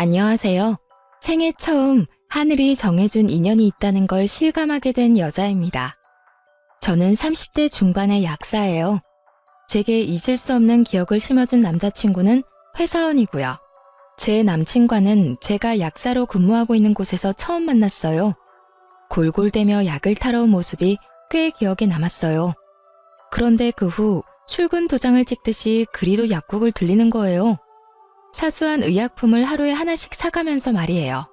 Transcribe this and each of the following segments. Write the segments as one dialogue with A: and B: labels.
A: 안녕하세요. 생애 처음 하늘이 정해준 인연이 있다는 걸 실감하게 된 여자입니다. 저는 30대 중반의 약사예요. 제게 잊을 수 없는 기억을 심어준 남자친구는 회사원이고요. 제 남친과는 제가 약사로 근무하고 있는 곳에서 처음 만났어요. 골골대며 약을 타러 온 모습이 꽤 기억에 남았어요. 그런데 그 후 출근 도장을 찍듯이 그리로 약국을 들리는 거예요. 사소한 의약품을 하루에 하나씩 사가면서 말이에요.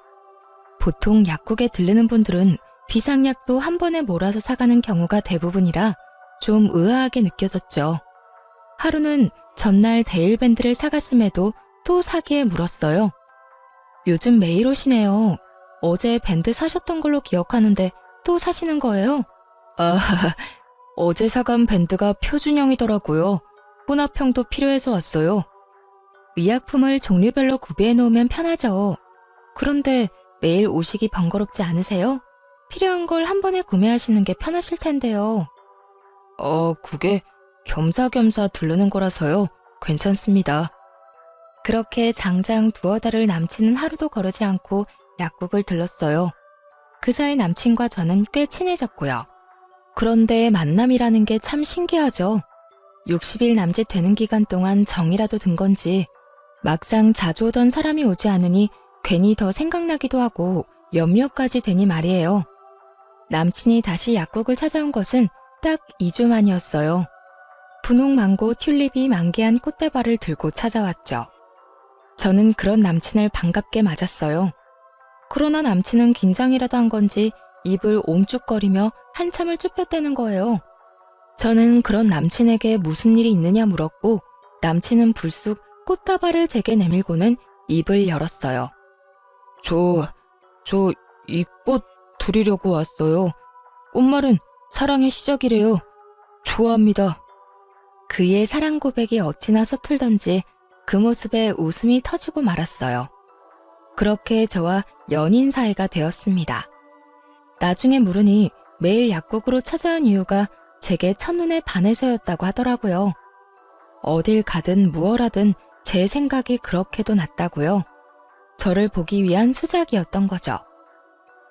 A: 보통 약국에 들르는 분들은 비상약도 한 번에 몰아서 사가는 경우가 대부분이라 좀 의아하게 느껴졌죠. 하루는 전날 데일밴드를 사갔음에도 또 사기에 물었어요. 요즘 매일 오시네요. 어제 밴드 사셨던 걸로 기억하는데 또 사시는 거예요? 아, 어제 사간 밴드가 표준형이더라고요. 혼합형도 필요해서 왔어요. 의약품을 종류별로 구비해 놓으면 편하죠. 그런데 매일 오시기 번거롭지 않으세요? 필요한 걸 한 번에 구매하시는 게 편하실 텐데요. 그게 겸사겸사 들르는 거라서요. 괜찮습니다. 그렇게 장장 두어 달을 남친은 하루도 거르지 않고 약국을 들렀어요. 그 사이 남친과 저는 꽤 친해졌고요. 그런데 만남이라는 게 참 신기하죠. 60일 남짓 되는 기간 동안 정이라도 든 건지 막상 자주 오던 사람이 오지 않으니 괜히 더 생각나기도 하고 염려까지 되니 말이에요. 남친이 다시 약국을 찾아온 것은 딱 2주 만이었어요. 분홍 망고 튤립이 만개한 꽃다발을 들고 찾아왔죠. 저는 그런 남친을 반갑게 맞았어요. 그러나 남친은 긴장이라도 한 건지 입을 옴쭉거리며 한참을 쭈뼛대는 거예요. 저는 그런 남친에게 무슨 일이 있느냐 물었고 남친은 불쑥 꽃다발을 제게 내밀고는 입을 열었어요. 이 꽃 드리려고 왔어요. 꽃말은 사랑의 시작이래요. 좋아합니다. 그의 사랑 고백이 어찌나 서툴던지 그 모습에 웃음이 터지고 말았어요. 그렇게 저와 연인 사이가 되었습니다. 나중에 물으니 매일 약국으로 찾아온 이유가 제게 첫눈에 반해서였다고 하더라고요. 어딜 가든 무얼하든 제 생각이 그렇게도 났다고요. 저를 보기 위한 수작이었던 거죠.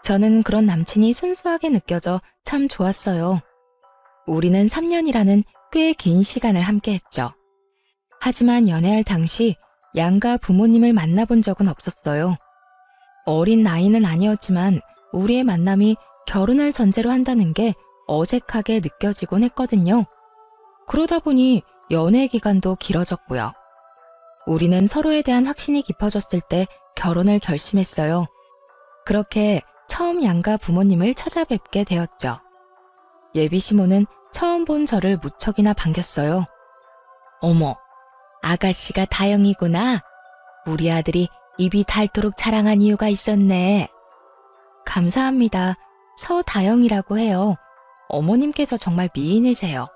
A: 저는 그런 남친이 순수하게 느껴져 참 좋았어요. 우리는 3년이라는 꽤 긴 시간을 함께했죠. 하지만 연애할 당시 양가 부모님을 만나본 적은 없었어요. 어린 나이는 아니었지만 우리의 만남이 결혼을 전제로 한다는 게 어색하게 느껴지곤 했거든요. 그러다 보니 연애 기간도 길어졌고요. 우리는 서로에 대한 확신이 깊어졌을 때 결혼을 결심했어요. 그렇게 처음 양가 부모님을 찾아뵙게 되었죠. 예비 시모는 처음 본 저를 무척이나 반겼어요. 어머, 아가씨가 다영이구나. 우리 아들이 입이 닳도록 자랑한 이유가 있었네. 감사합니다. 서다영이라고 해요. 어머님께서 정말 미인이세요.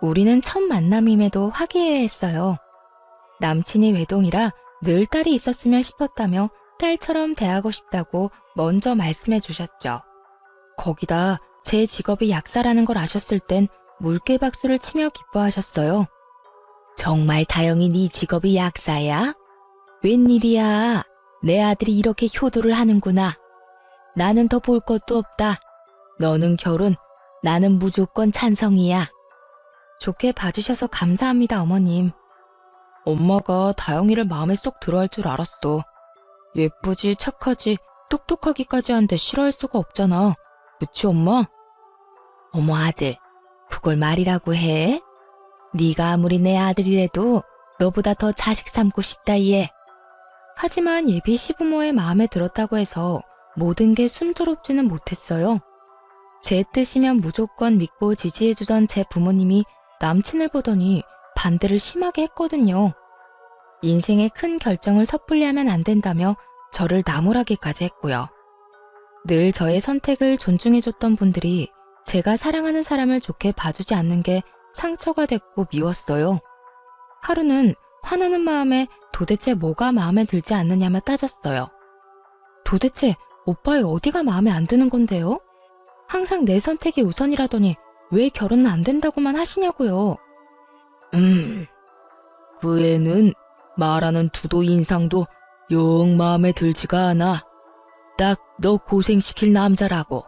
A: 우리는 첫 만남임에도 화기애애했어요. 남친이 외동이라 늘 딸이 있었으면 싶었다며 딸처럼 대하고 싶다고 먼저 말씀해 주셨죠. 거기다 제 직업이 약사라는 걸 아셨을 땐 물개박수를 치며 기뻐하셨어요. 정말 다영이 네 직업이 약사야? 웬일이야? 내 아들이 이렇게 효도를 하는구나. 나는 더 볼 것도 없다. 너는 결혼, 나는 무조건 찬성이야. 좋게 봐주셔서 감사합니다, 어머님. 엄마가 다영이를 마음에 쏙 들어할 줄 알았어. 예쁘지, 착하지, 똑똑하기까지 한데 싫어할 수가 없잖아. 그치, 엄마? 어머, 아들, 그걸 말이라고 해? 네가 아무리 내 아들이라도 너보다 더 자식 삼고 싶다, 얘. 하지만 예비 시부모의 마음에 들었다고 해서 모든 게 순조롭지는 못했어요. 제 뜻이면 무조건 믿고 지지해주던 제 부모님이 남친을 보더니 반대를 심하게 했거든요. 인생의 큰 결정을 섣불리 하면 안 된다며 저를 나무라기까지 했고요. 늘 저의 선택을 존중해줬던 분들이 제가 사랑하는 사람을 좋게 봐주지 않는 게 상처가 됐고 미웠어요. 하루는 화나는 마음에 도대체 뭐가 마음에 들지 않느냐며 따졌어요. 도대체 오빠의 어디가 마음에 안 드는 건데요? 항상 내 선택이 우선이라더니 왜 결혼은 안 된다고만 하시냐고요. 그 애는 말하는 투도 인상도 영 마음에 들지가 않아. 딱 너 고생시킬 남자라고.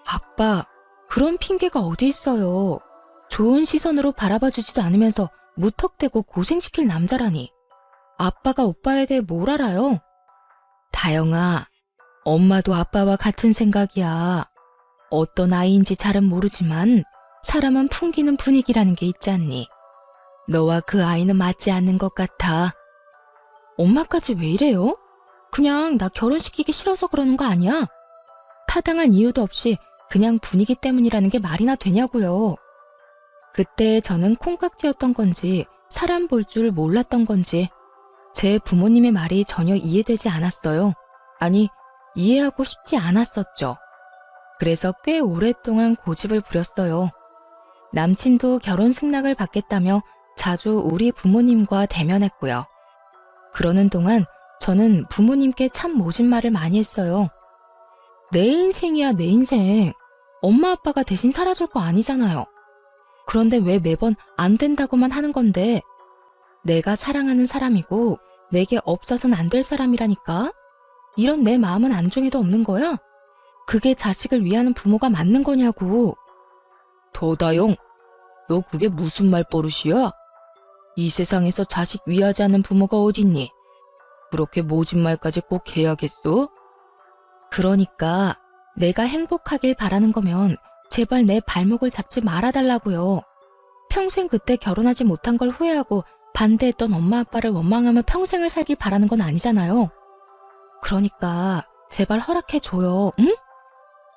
A: 아빠, 그런 핑계가 어디 있어요. 좋은 시선으로 바라봐주지도 않으면서 무턱대고 고생시킬 남자라니. 아빠가 오빠에 대해 뭘 알아요? 다영아, 엄마도 아빠와 같은 생각이야. 어떤 아이인지 잘은 모르지만 사람은 풍기는 분위기라는 게 있지 않니? 너와 그 아이는 맞지 않는 것 같아. 엄마까지 왜 이래요? 그냥 나 결혼시키기 싫어서 그러는 거 아니야? 타당한 이유도 없이 그냥 분위기 때문이라는 게 말이나 되냐고요. 그때 저는 콩깍지였던 건지 사람 볼 줄 몰랐던 건지 제 부모님의 말이 전혀 이해되지 않았어요. 아니, 이해하고 싶지 않았었죠. 그래서 꽤 오랫동안 고집을 부렸어요. 남친도 결혼 승낙을 받겠다며 자주 우리 부모님과 대면했고요. 그러는 동안 저는 부모님께 참 모진 말을 많이 했어요. 내 인생이야, 내 인생. 엄마 아빠가 대신 살아줄 거 아니잖아요. 그런데 왜 매번 안 된다고만 하는 건데, 내가 사랑하는 사람이고 내게 없어서는 안 될 사람이라니까? 이런 내 마음은 안중에도 없는 거야? 그게 자식을 위하는 부모가 맞는 거냐고. 도다용, 너 그게 무슨 말버릇이야? 이 세상에서 자식 위하지 않는 부모가 어딨니? 그렇게 모진 말까지 꼭 해야겠어? 그러니까 내가 행복하길 바라는 거면 제발 내 발목을 잡지 말아달라고요. 평생 그때 결혼하지 못한 걸 후회하고 반대했던 엄마 아빠를 원망하며 평생을 살길 바라는 건 아니잖아요. 그러니까 제발 허락해줘요, 응?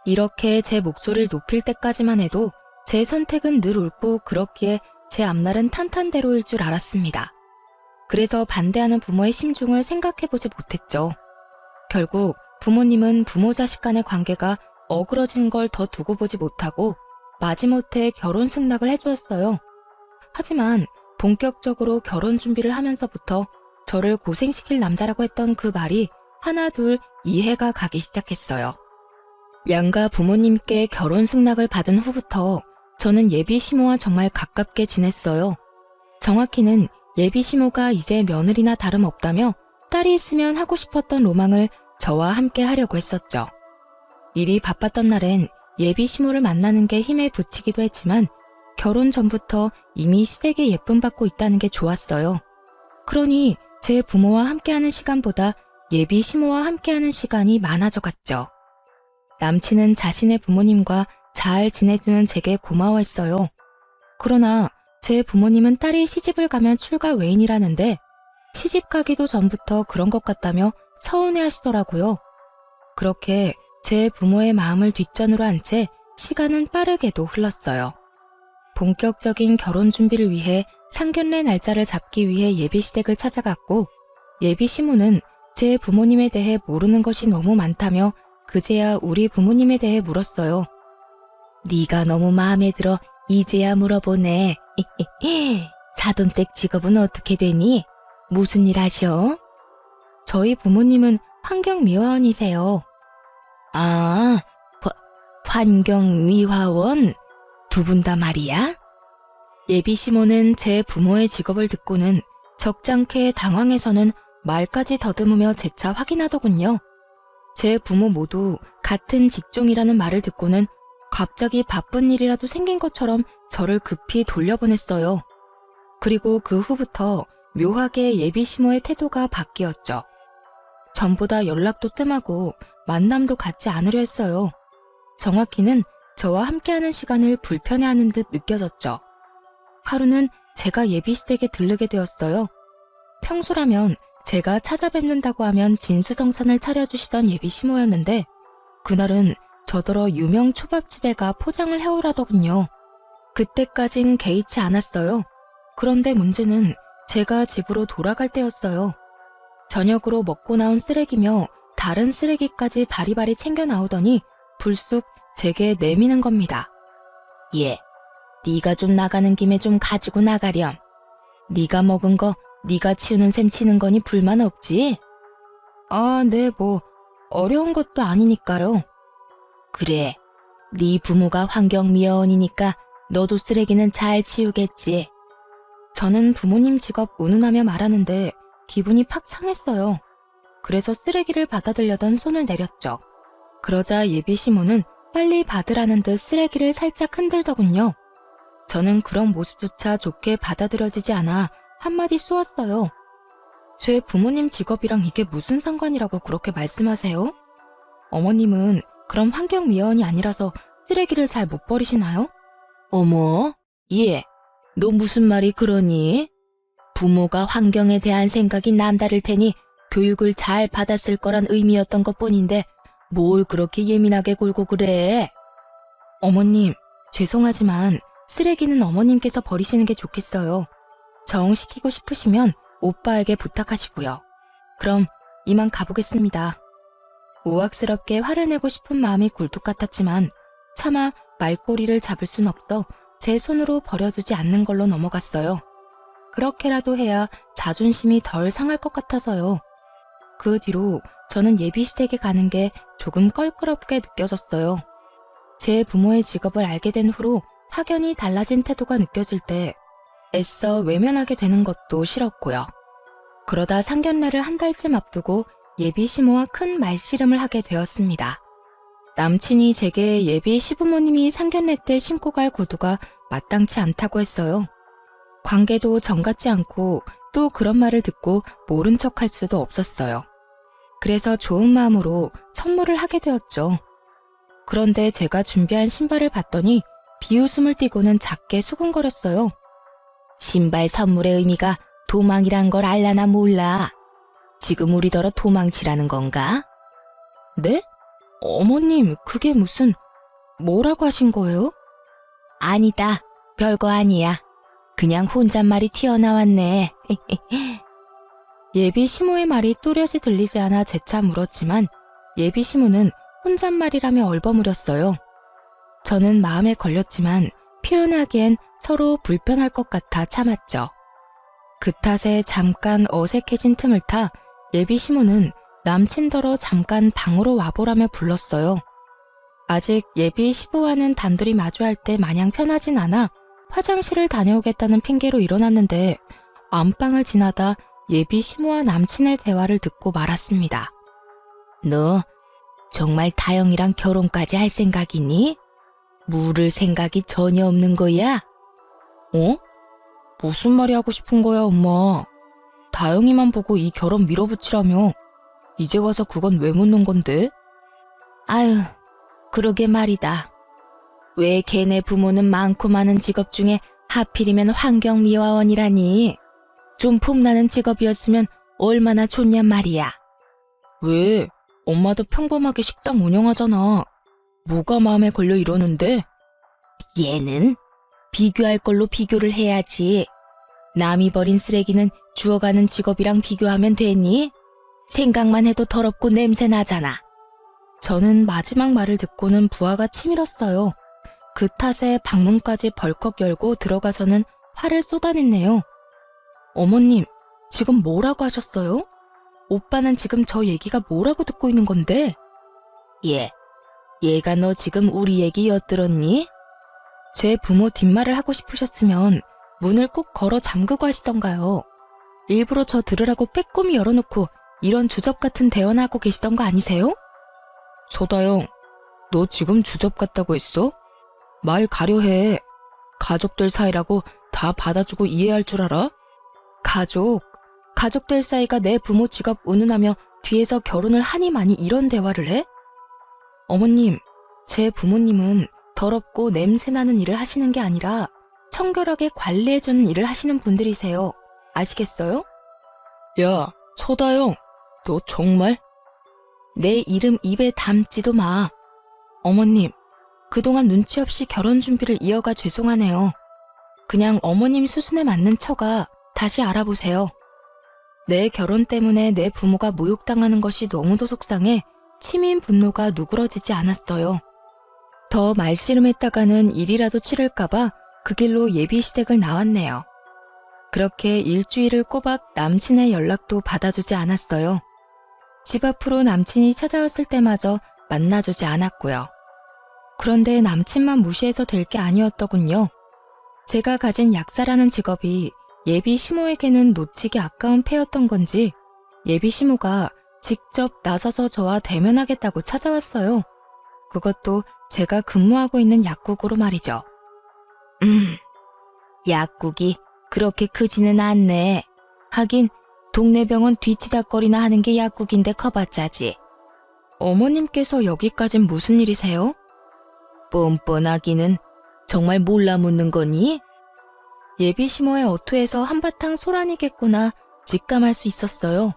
A: 이렇게 제 목소리를 높일 때까지만 해도 제 선택은 늘 옳고 그렇기에 제 앞날은 탄탄대로일 줄 알았습니다. 그래서 반대하는 부모의 심중을 생각해보지 못했죠. 결국 부모님은 부모 자식 간의 관계가 어그러진 걸 더 두고 보지 못하고 마지못해 결혼 승낙을 해주었어요. 하지만 본격적으로 결혼 준비를 하면서부터 저를 고생시킬 남자라고 했던 그 말이 하나 둘 이해가 가기 시작했어요. 양가 부모님께 결혼 승낙을 받은 후부터 저는 예비 시모와 정말 가깝게 지냈어요. 정확히는 예비 시모가 이제 며느리나 다름없다며 딸이 있으면 하고 싶었던 로망을 저와 함께 하려고 했었죠. 일이 바빴던 날엔 예비 시모를 만나는 게 힘에 부치기도 했지만 결혼 전부터 이미 시댁에 예쁨 받고 있다는 게 좋았어요. 그러니 제 부모와 함께하는 시간보다 예비 시모와 함께하는 시간이 많아져 갔죠. 남친은 자신의 부모님과 잘 지내주는 제게 고마워했어요. 그러나 제 부모님은 딸이 시집을 가면 출가 외인이라는데 시집 가기도 전부터 그런 것 같다며 서운해하시더라고요. 그렇게 제 부모의 마음을 뒷전으로 한 채 시간은 빠르게도 흘렀어요. 본격적인 결혼 준비를 위해 상견례 날짜를 잡기 위해 예비시댁을 찾아갔고 예비 시모는 제 부모님에 대해 모르는 것이 너무 많다며 그제야 우리 부모님에 대해 물었어요. 네가 너무 마음에 들어 이제야 물어보네. 사돈댁 직업은 어떻게 되니? 무슨 일 하셔? 저희 부모님은 환경미화원이세요. 아, 환경미화원? 두 분 다 말이야? 예비 시모는 제 부모의 직업을 듣고는 적잖게 당황해서는 말까지 더듬으며 재차 확인하더군요. 제 부모 모두 같은 직종이라는 말을 듣고는 갑자기 바쁜 일이라도 생긴 것처럼 저를 급히 돌려보냈어요. 그리고 그 후부터 묘하게 예비 시모의 태도가 바뀌었죠. 전보다 연락도 뜸하고 만남도 갖지 않으려 했어요. 정확히는 저와 함께하는 시간을 불편해하는 듯 느껴졌죠. 하루는 제가 예비시댁에 들르게 되었어요. 평소라면 제가 찾아뵙는다고 하면 진수성찬을 차려주시던 예비 시모였는데 그날은 저더러 유명 초밥집에 가 포장을 해오라더군요. 그때까진 개의치 않았어요. 그런데 문제는 제가 집으로 돌아갈 때였어요. 저녁으로 먹고 나온 쓰레기며 다른 쓰레기까지 바리바리 챙겨 나오더니 불쑥 제게 내미는 겁니다. 예, 네가 좀 나가는 김에 좀 가지고 나가렴. 네가 먹은 거 네가 치우는 셈 치는 거니 불만 없지? 아, 네, 어려운 것도 아니니까요. 그래, 네 부모가 환경미화원이니까 너도 쓰레기는 잘 치우겠지. 저는 부모님 직업 운운하며 말하는데 기분이 팍 상했어요. 그래서 쓰레기를 받아들려던 손을 내렸죠. 그러자 예비 시모는 빨리 받으라는 듯 쓰레기를 살짝 흔들더군요. 저는 그런 모습조차 좋게 받아들여지지 않아 한마디 쏘았어요. 제 부모님 직업이랑 이게 무슨 상관이라고 그렇게 말씀하세요? 어머님은 그럼 환경미화원이 아니라서 쓰레기를 잘 못 버리시나요? 어머, 얘, 너 무슨 말이 그러니? 부모가 환경에 대한 생각이 남다를 테니 교육을 잘 받았을 거란 의미였던 것뿐인데 뭘 그렇게 예민하게 굴고 그래? 어머님, 죄송하지만 쓰레기는 어머님께서 버리시는 게 좋겠어요. 정시키고 싶으시면 오빠에게 부탁하시고요. 그럼 이만 가보겠습니다. 우악스럽게 화를 내고 싶은 마음이 굴뚝 같았지만 차마 말꼬리를 잡을 순 없어 제 손으로 버려두지 않는 걸로 넘어갔어요. 그렇게라도 해야 자존심이 덜 상할 것 같아서요. 그 뒤로 저는 예비시댁에 가는 게 조금 껄끄럽게 느껴졌어요. 제 부모의 직업을 알게 된 후로 확연히 달라진 태도가 느껴질 때 애써 외면하게 되는 것도 싫었고요. 그러다 상견례를 한 달쯤 앞두고 예비 시모와 큰 말씨름을 하게 되었습니다. 남친이 제게 예비 시부모님이 상견례 때 신고 갈 구두가 마땅치 않다고 했어요. 관계도 정 같지 않고 또 그런 말을 듣고 모른 척할 수도 없었어요. 그래서 좋은 마음으로 선물을 하게 되었죠. 그런데 제가 준비한 신발을 봤더니 비웃음을 띠고는 작게 수근거렸어요. 신발 선물의 의미가 도망이란 걸 알라나 몰라. 지금 우리더러 도망치라는 건가? 네? 어머님, 그게 무슨... 뭐라고 하신 거예요? 아니다. 별거 아니야. 그냥 혼잣말이 튀어나왔네. 예비 시모의 말이 또렷이 들리지 않아 재차 물었지만 예비 시모는 혼잣말이라며 얼버무렸어요. 저는 마음에 걸렸지만 표현하기엔 서로 불편할 것 같아 참았죠. 그 탓에 잠깐 어색해진 틈을 타 예비 시모는 남친더러 잠깐 방으로 와보라며 불렀어요. 아직 예비 시부와는 단둘이 마주할 때 마냥 편하진 않아 화장실을 다녀오겠다는 핑계로 일어났는데 안방을 지나다 예비 시모와 남친의 대화를 듣고 말았습니다. 너 정말 다영이랑 결혼까지 할 생각이니? 물을 생각이 전혀 없는 거야? 어? 무슨 말이 하고 싶은 거야, 엄마? 다영이만 보고 이 결혼 밀어붙이라며. 이제 와서 그건 왜 묻는 건데? 아유, 그러게 말이다. 왜 걔네 부모는 많고 많은 직업 중에 하필이면 환경미화원이라니? 좀 폼나는 직업이었으면 얼마나 좋냔 말이야. 왜? 엄마도 평범하게 식당 운영하잖아. 뭐가 마음에 걸려 이러는데? 얘는 비교할 걸로 비교를 해야지. 남이 버린 쓰레기는 주워가는 직업이랑 비교하면 되니? 생각만 해도 더럽고 냄새 나잖아. 저는 마지막 말을 듣고는 부하가 치밀었어요. 그 탓에 방문까지 벌컥 열고 들어가서는 화를 쏟아냈네요. 어머님, 지금 뭐라고 하셨어요? 오빠는 지금 저 얘기가 뭐라고 듣고 있는 건데? 얘가 너 지금 우리 얘기 엿들었니? 제 부모 뒷말을 하고 싶으셨으면 문을 꼭 걸어 잠그고 하시던가요. 일부러 저 들으라고 빼꼼히 열어놓고 이런 주접 같은 대화나 하고 계시던 거 아니세요? 서다영, 너 지금 주접 같다고 했어? 말 가려해. 가족들 사이라고 다 받아주고 이해할 줄 알아? 가족들 사이가 내 부모 직업 운운하며 뒤에서 결혼을 하니 많이 이런 대화를 해? 어머님, 제 부모님은 더럽고 냄새나는 일을 하시는 게 아니라 청결하게 관리해주는 일을 하시는 분들이세요. 아시겠어요? 야, 서다영, 너 정말? 내 이름 입에 담지도 마. 어머님, 그동안 눈치 없이 결혼 준비를 이어가 죄송하네요. 그냥 어머님 수순에 맞는 처가 다시 알아보세요. 내 결혼 때문에 내 부모가 모욕당하는 것이 너무도 속상해 치민 분노가 누그러지지 않았어요. 더 말씨름했다가는 일이라도 치를까봐 그 길로 예비시댁을 나왔네요. 그렇게 일주일을 꼬박 남친의 연락도 받아주지 않았어요. 집 앞으로 남친이 찾아왔을 때마저 만나주지 않았고요. 그런데 남친만 무시해서 될 게 아니었더군요. 제가 가진 약사라는 직업이 예비 시모에게는 놓치기 아까운 패였던 건지 예비 시모가 직접 나서서 저와 대면하겠다고 찾아왔어요. 그것도 제가 근무하고 있는 약국으로 말이죠. 약국이 그렇게 크지는 않네. 하긴 동네 병원 뒤치다거리나 하는 게 약국인데 커봤자지. 어머님께서 여기까진 무슨 일이세요? 뻔뻔하기는 정말 몰라 묻는 거니? 예비시모의 어투에서 한바탕 소란이겠구나 직감할 수 있었어요.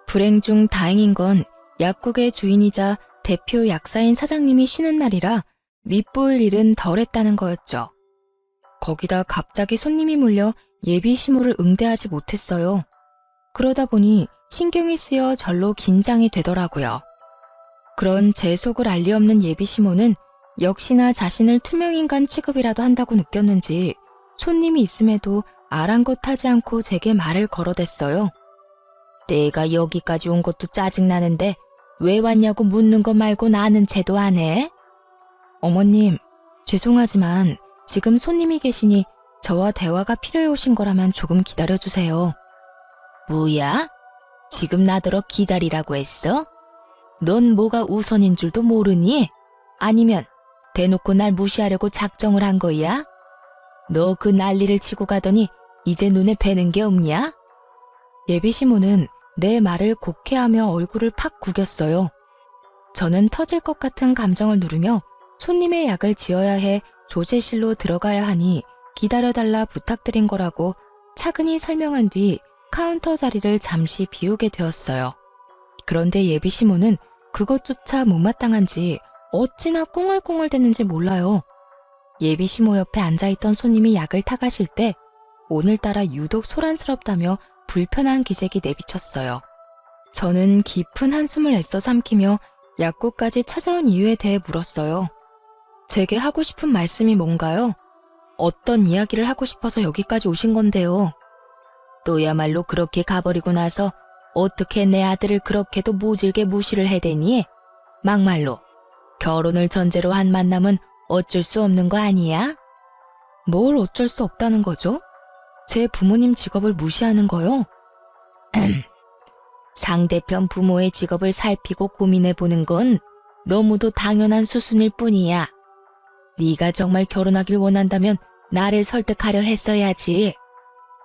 A: 불행 중 다행인 건 약국의 주인이자 대표 약사인 사장님이 쉬는 날이라 밉보일 일은 덜했다는 거였죠. 거기다 갑자기 손님이 몰려 예비시모를 응대하지 못했어요. 그러다 보니 신경이 쓰여 절로 긴장이 되더라고요. 그런 제 속을 알리 없는 예비시모는 역시나 자신을 투명인간 취급이라도 한다고 느꼈는지 손님이 있음에도 아랑곳하지 않고 제게 말을 걸어댔어요. 내가 여기까지 온 것도 짜증나는데 왜 왔냐고 묻는 거 말고 나는 채도 안 해? 어머님, 죄송하지만 지금 손님이 계시니 저와 대화가 필요해 오신 거라면 조금 기다려주세요. 뭐야? 지금 나더러 기다리라고 했어? 넌 뭐가 우선인 줄도 모르니? 아니면 대놓고 날 무시하려고 작정을 한 거야? 너 그 난리를 치고 가더니 이제 눈에 뵈는 게 없냐? 예비시모는 내 말을 곡해하며 얼굴을 팍 구겼어요. 저는 터질 것 같은 감정을 누르며 손님의 약을 지어야 해 조제실로 들어가야 하니 기다려달라 부탁드린 거라고 차근히 설명한 뒤 카운터 자리를 잠시 비우게 되었어요. 그런데 예비시모는 그것조차 못마땅한지 어찌나 꿍얼꿍얼댔는지 몰라요. 예비시모 옆에 앉아있던 손님이 약을 타가실 때 오늘따라 유독 소란스럽다며 불편한 기색이 내비쳤어요. 저는 깊은 한숨을 애써 삼키며 약국까지 찾아온 이유에 대해 물었어요. 제게 하고 싶은 말씀이 뭔가요? 어떤 이야기를 하고 싶어서 여기까지 오신 건데요. 너야말로 그렇게 가버리고 나서 어떻게 내 아들을 그렇게도 모질게 무시를 해대니? 막말로 결혼을 전제로 한 만남은 어쩔 수 없는 거 아니야? 뭘 어쩔 수 없다는 거죠? 제 부모님 직업을 무시하는 거요? 상대편 부모의 직업을 살피고 고민해보는 건 너무도 당연한 수순일 뿐이야. 네가 정말 결혼하길 원한다면 나를 설득하려 했어야지.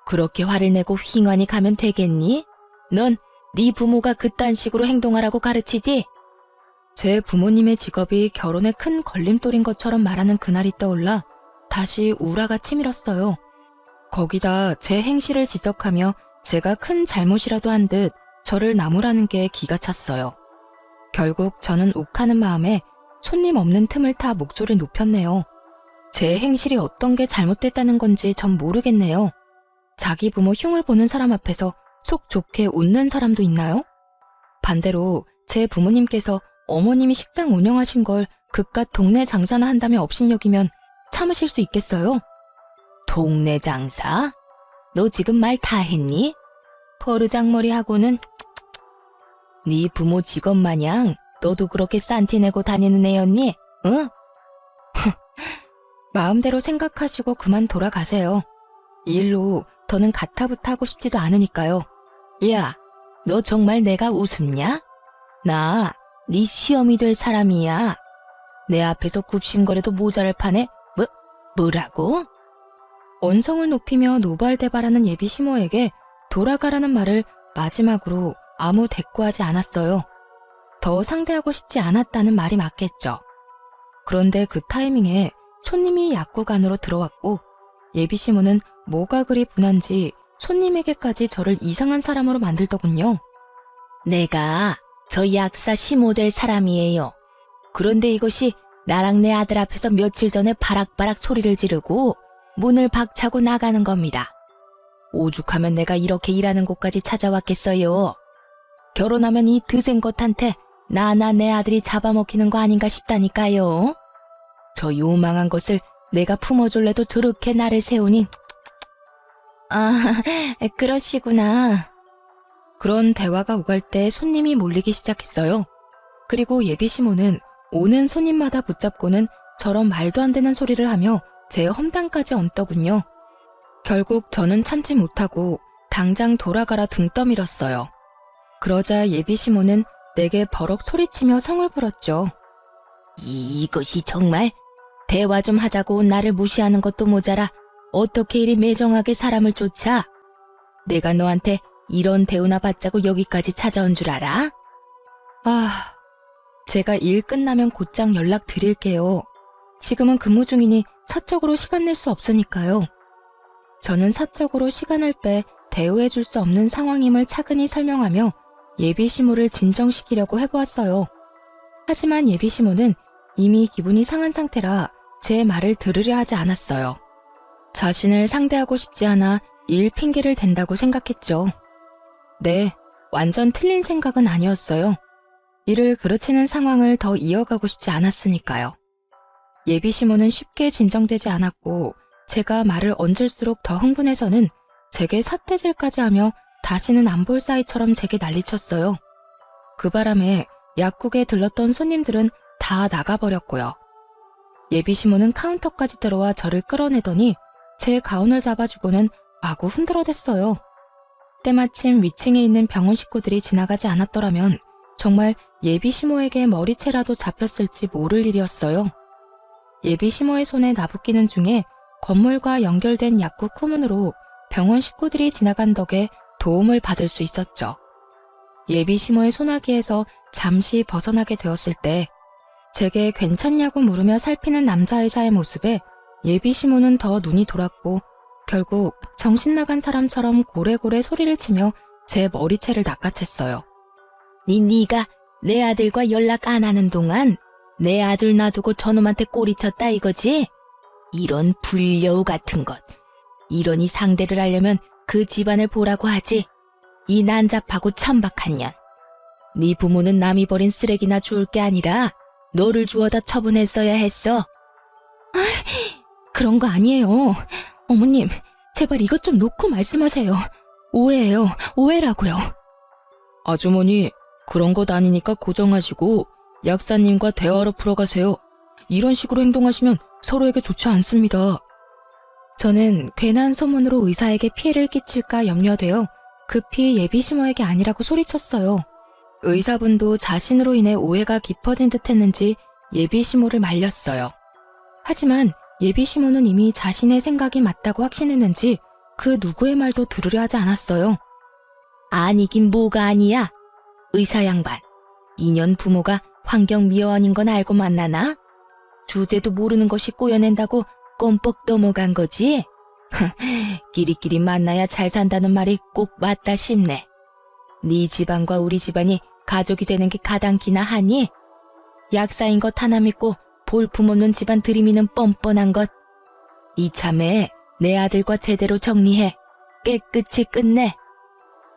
A: 그렇게 화를 내고 휘ڭ하니 가면 되겠니? 넌 네 부모가 그딴 식으로 행동하라고 가르치디? 제 부모님의 직업이 결혼에 큰 걸림돌인 것처럼 말하는 그날이 떠올라 다시 우라가 치밀었어요. 거기다 제 행실을 지적하며 제가 큰 잘못이라도 한 듯 저를 나무라는 게 기가 찼어요. 결국 저는 욱하는 마음에 손님 없는 틈을 타 목소리를 높였네요. 제 행실이 어떤 게 잘못됐다는 건지 전 모르겠네요. 자기 부모 흉을 보는 사람 앞에서 속 좋게 웃는 사람도 있나요? 반대로 제 부모님께서 어머님이 식당 운영하신 걸 그깟 동네 장사나 한다며 업신여기면 참으실 수 있겠어요? 동네 장사? 너 지금 말 다 했니? 버르장머리하고는 네 부모 직업 마냥 너도 그렇게 싼티 내고 다니는 애였니? 응? 마음대로 생각하시고 그만 돌아가세요. 이 일로 더는 가타부타 하고 싶지도 않으니까요. 야, 너 정말 내가 우습냐? 나 네 시험이 될 사람이야. 내 앞에서 굽신거려도 모자랄 판에 뭐라고? 언성을 높이며 노발대발하는 예비시모에게 돌아가라는 말을 마지막으로 아무 대꾸하지 않았어요. 더 상대하고 싶지 않았다는 말이 맞겠죠. 그런데 그 타이밍에 손님이 약국 안으로 들어왔고 예비시모는 뭐가 그리 분한지 손님에게까지 저를 이상한 사람으로 만들더군요. 내가 저 약사 시모 될 사람이에요. 그런데 이것이 나랑 내 아들 앞에서 며칠 전에 바락바락 소리를 지르고 문을 박차고 나가는 겁니다. 오죽하면 내가 이렇게 일하는 곳까지 찾아왔겠어요. 결혼하면 이 드센 것한테 나나 내 아들이 잡아먹히는 거 아닌가 싶다니까요. 저 요망한 것을 내가 품어줄래도 저렇게 나를 세우니. 아, 그러시구나. 그런 대화가 오갈 때 손님이 몰리기 시작했어요. 그리고 예비시모는 오는 손님마다 붙잡고는 저런 말도 안 되는 소리를 하며 제 험담까지 얹더군요. 결국 저는 참지 못하고 당장 돌아가라 등 떠밀었어요. 그러자 예비 시모는 내게 버럭 소리치며 성을 불었죠. 이것이 정말? 대화 좀 하자고 나를 무시하는 것도 모자라 어떻게 이리 매정하게 사람을 쫓아? 내가 너한테 이런 대우나 받자고 여기까지 찾아온 줄 알아? 아, 제가 일 끝나면 곧장 연락 드릴게요. 지금은 근무 중이니 사적으로 시간 낼 수 없으니까요. 저는 사적으로 시간을 빼 대우해 줄 수 없는 상황임을 차근히 설명하며 예비 시모를 진정시키려고 해보았어요. 하지만 예비 시모는 이미 기분이 상한 상태라 제 말을 들으려 하지 않았어요. 자신을 상대하고 싶지 않아 일 핑계를 댄다고 생각했죠. 네, 완전 틀린 생각은 아니었어요. 이를 그르치는 상황을 더 이어가고 싶지 않았으니까요. 예비 시모는 쉽게 진정되지 않았고 제가 말을 얹을수록 더 흥분해서는 제게 삿대질까지 하며 다시는 안 볼 사이처럼 제게 난리쳤어요. 그 바람에 약국에 들렀던 손님들은 다 나가버렸고요. 예비 시모는 카운터까지 들어와 저를 끌어내더니 제 가운을 잡아주고는 마구 흔들어댔어요. 때마침 위층에 있는 병원 식구들이 지나가지 않았더라면 정말 예비 시모에게 머리채라도 잡혔을지 모를 일이었어요. 예비 시모의 손에 나붓기는 중에 건물과 연결된 약국 후문으로 병원 식구들이 지나간 덕에 도움을 받을 수 있었죠. 예비 시모의 소나기에서 잠시 벗어나게 되었을 때 제게 괜찮냐고 물으며 살피는 남자의사의 모습에 예비 시모는 더 눈이 돌았고 결국 정신 나간 사람처럼 고래고래 소리를 치며 제 머리채를 낚아챘어요. 네가 내 아들과 연락 안 하는 동안 내 아들 놔두고 저놈한테 꼬리쳤다 이거지? 이런 불려우 같은 것. 이러니 상대를 하려면 그 집안을 보라고 하지. 이 난잡하고 천박한 년. 네 부모는 남이 버린 쓰레기나 주울 게 아니라 너를 주워다 처분했어야 했어. 그런 거 아니에요. 어머님, 제발 이것 좀 놓고 말씀하세요. 오해예요. 오해라고요. 아주머니, 그런 것 아니니까 고정하시고 약사님과 대화로 풀어가세요. 이런 식으로 행동하시면 서로에게 좋지 않습니다. 저는 괜한 소문으로 의사에게 피해를 끼칠까 염려되어 급히 예비 시모에게 아니라고 소리쳤어요. 의사분도 자신으로 인해 오해가 깊어진 듯 했는지 예비 시모를 말렸어요. 하지만 예비 시모는 이미 자신의 생각이 맞다고 확신했는지 그 누구의 말도 들으려 하지 않았어요. 아니긴 뭐가 아니야. 의사 양반, 2년 부모가 환경미화원인 건 알고 만나나? 주제도 모르는 것이 꼬여낸다고 껌뻑 넘어간 거지? 끼리끼리 만나야 잘 산다는 말이 꼭 맞다 싶네. 네 집안과 우리 집안이 가족이 되는 게 가당키나 하니? 약사인 것 하나 믿고 볼품없는 집안 들이미는 뻔뻔한 것. 이참에 내 아들과 제대로 정리해. 깨끗이 끝내.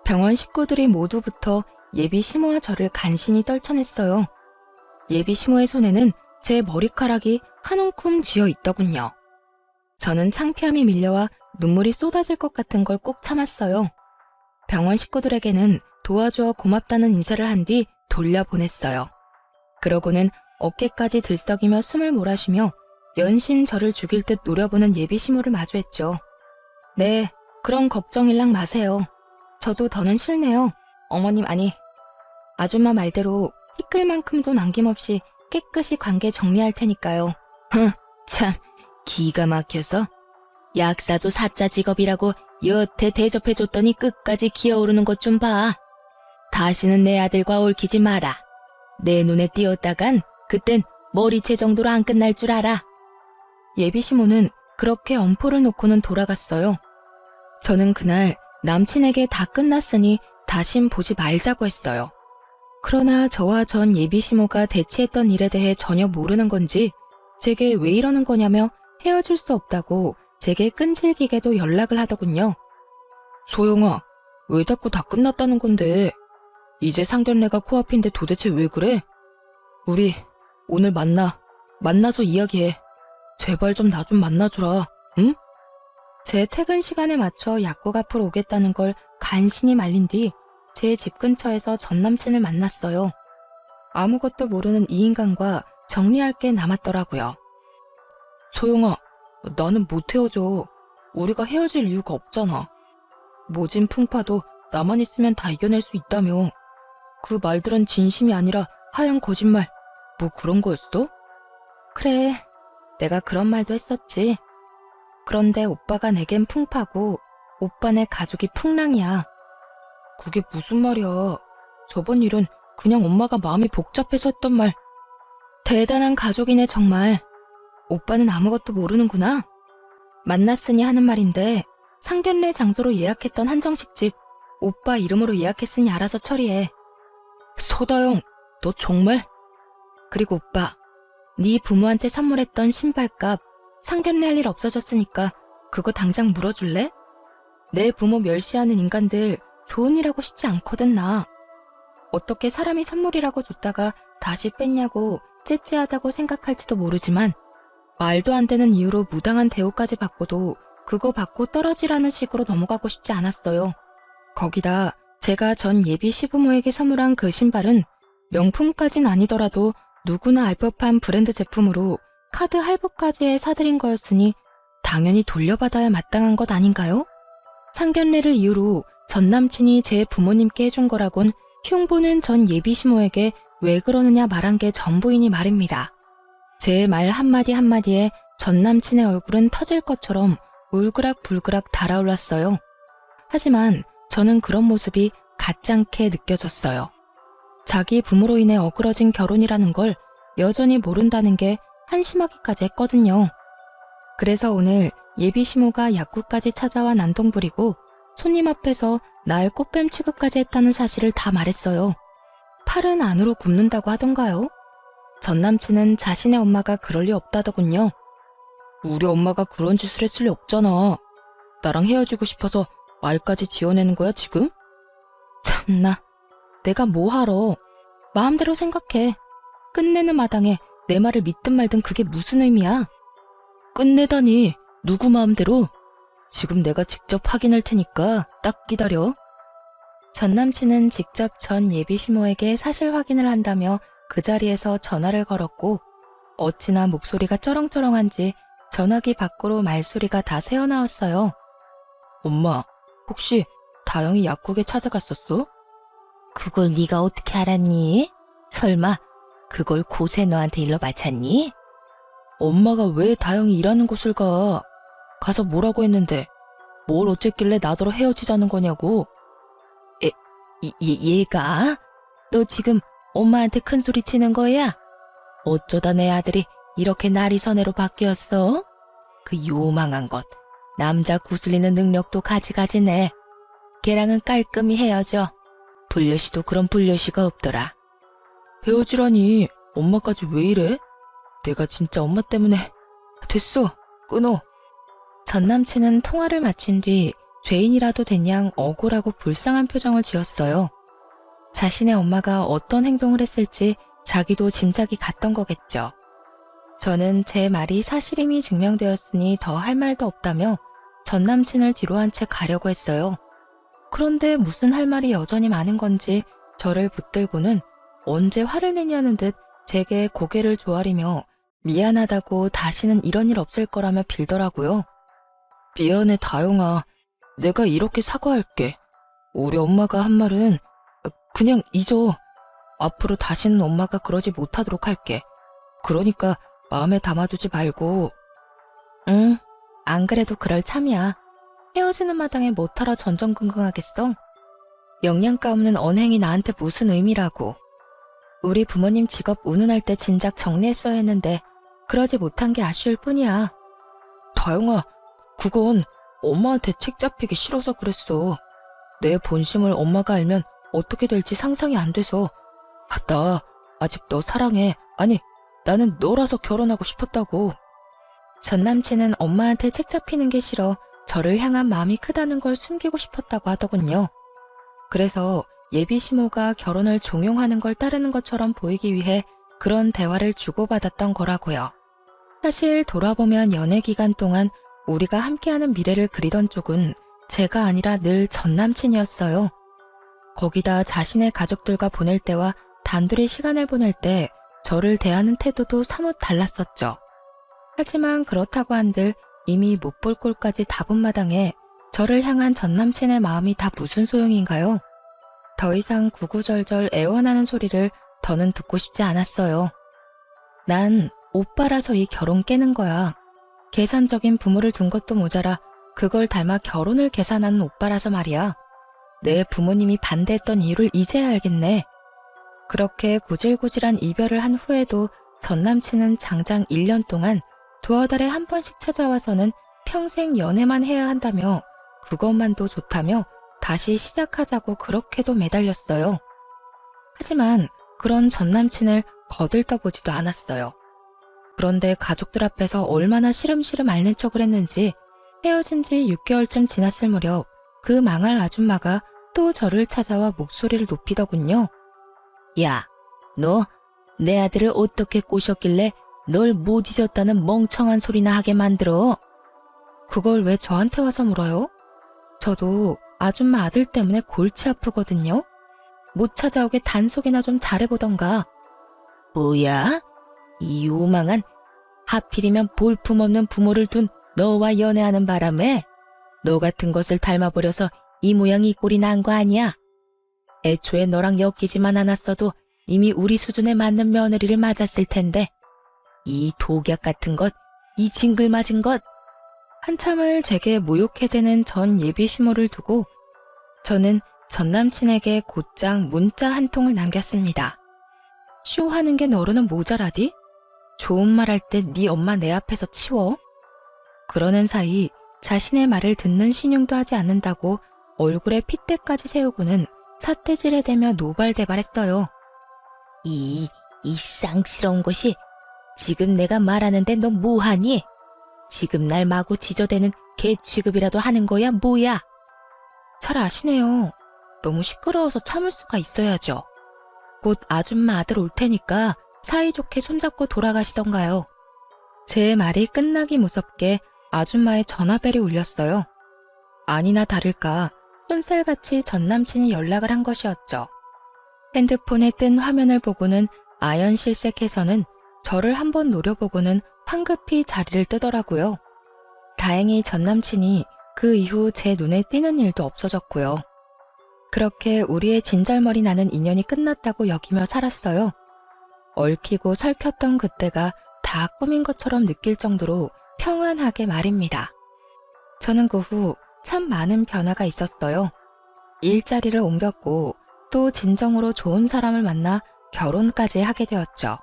A: 병원 식구들이 모두부터 예비 시모와 저를 간신히 떨쳐냈어요. 예비 시모의 손에는 제 머리카락이 한 움큼 쥐어 있더군요. 저는 창피함이 밀려와 눈물이 쏟아질 것 같은 걸 꼭 참았어요. 병원 식구들에게는 도와주어 고맙다는 인사를 한 뒤 돌려보냈어요. 그러고는 어깨까지 들썩이며 숨을 몰아쉬며 연신 저를 죽일 듯 노려보는 예비 시모를 마주했죠. 네, 그런 걱정일랑 마세요. 저도 더는 싫네요. 어머님 아니, 아줌마 말대로 티끌만큼도 남김없이 깨끗이 관계 정리할 테니까요. 참, 기가 막혀서. 약사도 사자 직업이라고 여태 대접해줬더니 끝까지 기어오르는 것 좀 봐. 다시는 내 아들과 얽히지 마라. 내 눈에 띄었다간 그땐 머리채 정도로 안 끝날 줄 알아. 예비 시모는 그렇게 엄포를 놓고는 돌아갔어요. 저는 그날 남친에게 다 끝났으니 다신 보지 말자고 했어요. 그러나 저와 전 예비 시모가 대치했던 일에 대해 전혀 모르는 건지 제게 왜 이러는 거냐며 헤어질 수 없다고 제게 끈질기게도 연락을 하더군요. 소영아, 왜 자꾸 다 끝났다는 건데? 이제 상견례가 코앞인데 도대체 왜 그래? 우리 오늘 만나서 이야기해. 제발 좀 나 좀 만나주라, 응? 제 퇴근 시간에 맞춰 약국 앞으로 오겠다는 걸 간신히 말린 뒤 제 집 근처에서 전 남친을 만났어요. 아무것도 모르는 이 인간과 정리할 게 남았더라고요. 소영아, 나는 못 헤어져. 우리가 헤어질 이유가 없잖아. 모진 풍파도 나만 있으면 다 이겨낼 수 있다며. 그 말들은 진심이 아니라 하얀 거짓말. 뭐 그런 거였어? 그래, 내가 그런 말도 했었지. 그런데 오빠가 내겐 풍파고 오빠네 가족이 풍랑이야. 그게 무슨 말이야. 저번 일은 그냥 엄마가 마음이 복잡해서 했던 말. 대단한 가족이네 정말. 오빠는 아무것도 모르는구나. 만났으니 하는 말인데 상견례 장소로 예약했던 한정식집 오빠 이름으로 예약했으니 알아서 처리해. 소다영, 너 정말? 그리고 오빠, 네 부모한테 선물했던 신발값 상견례 할 일 없어졌으니까 그거 당장 물어줄래? 내 부모 멸시하는 인간들 좋은 일 하고 싶지 않거든 나. 어떻게 사람이 선물이라고 줬다가 다시 뺐냐고 째째하다고 생각할지도 모르지만 말도 안 되는 이유로 무당한 대우까지 받고도 그거 받고 떨어지라는 식으로 넘어가고 싶지 않았어요. 거기다 제가 전 예비 시부모에게 선물한 그 신발은 명품까진 아니더라도 누구나 알 법한 브랜드 제품으로 카드 할부까지 사드린 거였으니 당연히 돌려받아야 마땅한 것 아닌가요? 상견례를 이유로 전 남친이 제 부모님께 해준 거라곤 흉보는 전 예비 시모에게 왜 그러느냐 말한 게 전부이니 말입니다. 제 말 한마디 한마디에 전 남친의 얼굴은 터질 것처럼 울그락불그락 달아올랐어요. 하지만 저는 그런 모습이 가짱게 느껴졌어요. 자기 부모로 인해 어그러진 결혼이라는 걸 여전히 모른다는 게 한심하기까지 했거든요. 그래서 오늘 예비 시모가 약국까지 찾아와 난동 부리고 손님 앞에서 날 꽃뱀 취급까지 했다는 사실을 다 말했어요. 팔은 안으로 굽는다고 하던가요? 전 남친은 자신의 엄마가 그럴 리 없다더군요. 우리 엄마가 그런 짓을 했을 리 없잖아. 나랑 헤어지고 싶어서 말까지 지어내는 거야 지금? 참나, 내가 뭐하러. 마음대로 생각해. 끝내는 마당에 내 말을 믿든 말든 그게 무슨 의미야? 끝내다니, 누구 마음대로? 지금 내가 직접 확인할 테니까 딱 기다려. 전 남친은 직접 전 예비 시모에게 사실 확인을 한다며 그 자리에서 전화를 걸었고 어찌나 목소리가 쩌렁쩌렁한지 전화기 밖으로 말소리가 다 새어나왔어요. 엄마, 혹시 다영이 약국에 찾아갔었어? 그걸 네가 어떻게 알았니? 설마 그걸 고세 너한테 일러 바쳤니? 엄마가 왜 다영이 일하는 곳을 가? 가서 뭐라고 했는데 뭘 어쨌길래 나더러 헤어지자는 거냐고. 얘가? 너 지금 엄마한테 큰 소리 치는 거야? 어쩌다 내 아들이 이렇게 나리선애로 바뀌었어? 그 요망한 것. 남자 구슬리는 능력도 가지가지네. 걔랑은 깔끔히 헤어져. 불려시도 그런 불려시가 없더라. 헤어지라니, 엄마까지 왜 이래? 내가 진짜 엄마 때문에. 됐어, 끊어. 전 남친은 통화를 마친 뒤 죄인이라도 된양 억울하고 불쌍한 표정을 지었어요. 자신의 엄마가 어떤 행동을 했을지 자기도 짐작이 갔던 거겠죠. 저는 제 말이 사실임이 증명되었으니 더 할 말도 없다며 전 남친을 뒤로 한 채 가려고 했어요. 그런데 무슨 할 말이 여전히 많은 건지 저를 붙들고는 언제 화를 내냐는 듯 제게 고개를 조아리며 미안하다고 다시는 이런 일 없을 거라며 빌더라고요. 미안해 다영아. 내가 이렇게 사과할게. 우리 엄마가 한 말은 그냥 잊어. 앞으로 다시는 엄마가 그러지 못하도록 할게. 그러니까 마음에 담아두지 말고. 응, 안 그래도 그럴 참이야. 헤어지는 마당에 뭐하러 전전긍긍하겠어? 영양가 없는 언행이 나한테 무슨 의미라고. 우리 부모님 직업 운운할 때 진작 정리했어야 했는데 그러지 못한 게 아쉬울 뿐이야. 다영아, 그건 엄마한테 책 잡히기 싫어서 그랬어. 내 본심을 엄마가 알면 어떻게 될지 상상이 안 돼서. 나 아직 너 사랑해. 아니, 나는 너라서 결혼하고 싶었다고. 전 남친은 엄마한테 책 잡히는 게 싫어 저를 향한 마음이 크다는 걸 숨기고 싶었다고 하더군요. 그래서 예비 시모가 결혼을 종용하는 걸 따르는 것처럼 보이기 위해 그런 대화를 주고받았던 거라고요. 사실 돌아보면 연애 기간 동안 우리가 함께하는 미래를 그리던 쪽은 제가 아니라 늘 전 남친이었어요. 거기다 자신의 가족들과 보낼 때와 단둘이 시간을 보낼 때 저를 대하는 태도도 사뭇 달랐었죠. 하지만 그렇다고 한들 이미 못 볼 꼴까지 다 본 마당에 저를 향한 전 남친의 마음이 다 무슨 소용인가요? 더 이상 구구절절 애원하는 소리를 더는 듣고 싶지 않았어요. 난 오빠라서 이 결혼 깨는 거야. 계산적인 부모를 둔 것도 모자라 그걸 닮아 결혼을 계산하는 오빠라서 말이야. 내 부모님이 반대했던 이유를 이제야 알겠네. 그렇게 구질구질한 이별을 한 후에도 전 남친은 장장 1년 동안 두어 달에 한 번씩 찾아와서는 평생 연애만 해야 한다며 그것만도 좋다며 다시 시작하자고 그렇게도 매달렸어요. 하지만 그런 전 남친을 거들떠보지도 않았어요. 그런데 가족들 앞에서 얼마나 시름시름 앓는 척을 했는지 헤어진 지 6개월쯤 지났을 무렵 그 망할 아줌마가 또 저를 찾아와 목소리를 높이더군요. 야, 너 내 아들을 어떻게 꼬셨길래 널 못 잊었다는 멍청한 소리나 하게 만들어? 그걸 왜 저한테 와서 물어요? 저도 아줌마 아들 때문에 골치 아프거든요. 못 찾아오게 단속이나 좀 잘해보던가. 뭐야? 이 요망한, 하필이면 볼품없는 부모를 둔 너와 연애하는 바람에 너 같은 것을 닮아버려서 이 모양 이 꼴이 난 거 아니야? 애초에 너랑 엮이지만 않았어도 이미 우리 수준에 맞는 며느리를 맞았을 텐데 이 독약 같은 것, 이 징글맞은 것. 한참을 제게 모욕해대는 전 예비 시모를 두고 저는 전 남친에게 곧장 문자 한 통을 남겼습니다. 쇼하는 게 너로는 모자라디? 좋은 말 할 때 네 엄마 내 앞에서 치워? 그러는 사이 자신의 말을 듣는 신용도 하지 않는다고 얼굴에 핏대까지 세우고는 삿대질에 대며 노발대발했어요. 이 쌍스러운 것이 지금 내가 말하는데 너 뭐하니? 지금 날 마구 지저대는 개 취급이라도 하는 거야 뭐야? 잘 아시네요. 너무 시끄러워서 참을 수가 있어야죠. 곧 아줌마 아들 올 테니까 사이좋게 손잡고 돌아가시던가요. 제 말이 끝나기 무섭게 아줌마의 전화벨이 울렸어요. 아니나 다를까 쏜살같이 전 남친이 연락을 한 것이었죠. 핸드폰에 뜬 화면을 보고는 아연실색해서는 저를 한번 노려보고는 황급히 자리를 뜨더라고요. 다행히 전 남친이 그 이후 제 눈에 띄는 일도 없어졌고요. 그렇게 우리의 진절머리 나는 인연이 끝났다고 여기며 살았어요. 얽히고 설켰던 그때가 다 꿈인 것처럼 느낄 정도로 평안하게 말입니다. 저는 그 후 참 많은 변화가 있었어요. 일자리를 옮겼고 또 진정으로 좋은 사람을 만나 결혼까지 하게 되었죠.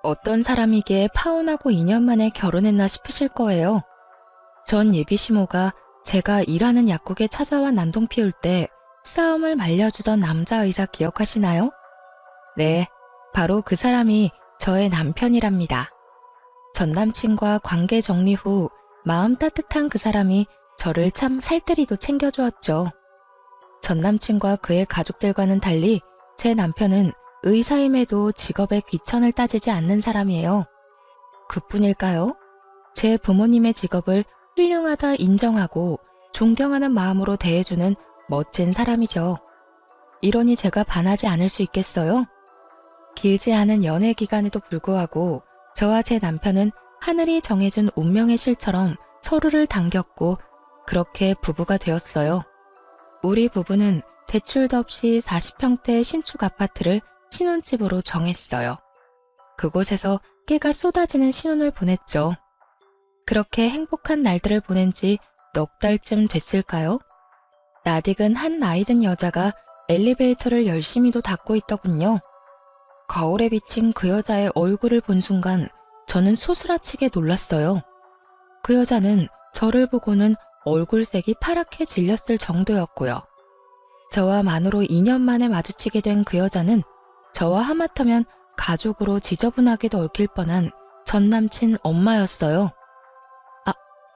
A: 어떤 사람이기에 파혼하고 2년 만에 결혼했나 싶으실 거예요. 전 예비시모가 제가 일하는 약국에 찾아와 난동 피울 때 싸움을 말려주던 남자의사 기억하시나요? 네, 바로 그 사람이 저의 남편이랍니다. 전 남친과 관계 정리 후 마음 따뜻한 그 사람이 저를 참 살뜰히도 챙겨주었죠. 전 남친과 그의 가족들과는 달리 제 남편은 의사임에도 직업에 귀천을 따지지 않는 사람이에요. 그뿐일까요? 제 부모님의 직업을 훌륭하다 인정하고 존경하는 마음으로 대해주는 멋진 사람이죠. 이러니 제가 반하지 않을 수 있겠어요? 길지 않은 연애 기간에도 불구하고 저와 제 남편은 하늘이 정해준 운명의 실처럼 서로를 당겼고 그렇게 부부가 되었어요. 우리 부부는 대출도 없이 40평대 신축 아파트를 신혼집으로 정했어요. 그곳에서 깨가 쏟아지는 신혼을 보냈죠. 그렇게 행복한 날들을 보낸 지 넉 달쯤 됐을까요? 낯익은 한 나이든 여자가 엘리베이터를 열심히도 닫고 있더군요. 거울에 비친 그 여자의 얼굴을 본 순간 저는 소스라치게 놀랐어요. 그 여자는 저를 보고는 얼굴색이 파랗게 질렸을 정도였고요. 저와 만으로 2년 만에 마주치게 된 그 여자는 저와 하마터면 가족으로 지저분하게도 얽힐 뻔한 전 남친 엄마였어요.